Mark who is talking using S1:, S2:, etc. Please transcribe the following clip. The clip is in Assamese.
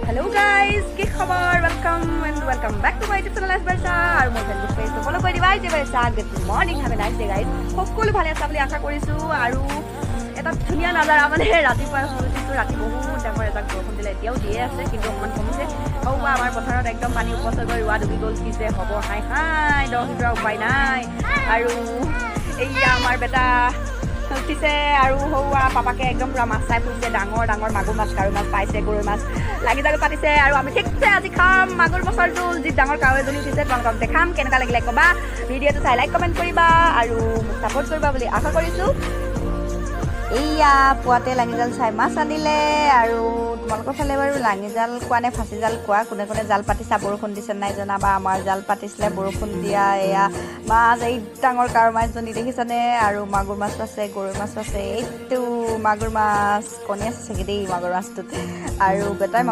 S1: Hello guys, কি খবৰ? Welcome back to my YouTube channel Asbarsa আৰু মোৰ Facebook page follow কৰি দিবা যে Asbarsa. Good morning, have a nice day guys. সকলো ভালে আছে বুলি আশা কৰিছো আৰু এটা ধুনীয়া নজাৰা মানে ৰাতিপুৱা শুনিছো ৰাতি বহুত ডাঙৰ এটা বৰষুণ দিলে এতিয়াও দিয়ে আছে কিন্তু অকমান কমিছে আৰু আমাৰ পথাৰত একদম পানী উপচি গৈ ৰোৱা ডুবি গ'ল কি যে হ'ব হাই দহৰা উপায় নাই আৰু এইয়া আমাৰ বেটা উঠিছে আৰু হৌৱা পাপাকে একদম পুৰা মাছ চাই ফুৰিছে ডাঙৰ মাগুৰ মাছ কাৱৈ মাছ পাইছে গৰৈ মাছ লাগি পাতিছে আৰু আমি ঠিকছে আজি খাম মাগুৰ মাছৰ জোল যি ডাঙৰ কাৱৈ এজনী উঠিছে তোমালোকক দেখাম কেনেকুৱা লাগিলে ক'বা ভিডিঅ'টো চাই লাইক কমেণ্ট কৰিবা আৰু মোক ছাপোৰ্ট কৰিবা বুলি আশা কৰিছোঁ এইয়া পুৱাতে লাঙি জাল চাই মাছ আনিলে আৰু তোমালোকৰ ফালে বাৰু লাঙি জাল কোৱা নে ফাঁচি জাল কোৱা কোনে জাল পাতিছা বৰষুণ দিছে নাই জনাবা আমাৰ জাল পাতিছিলে বৰষুণ দিয়া এয়া মাছ এই ডাঙৰ কাৱৈ মাছজনী দেখিছানে আৰু মাগুৰ মাছ আছে গৰৈ মাছ আছে এইটো মাগুৰ মাছ কণী আছে চাগে দেই মাগুৰ মাছটোত আৰু বেটাই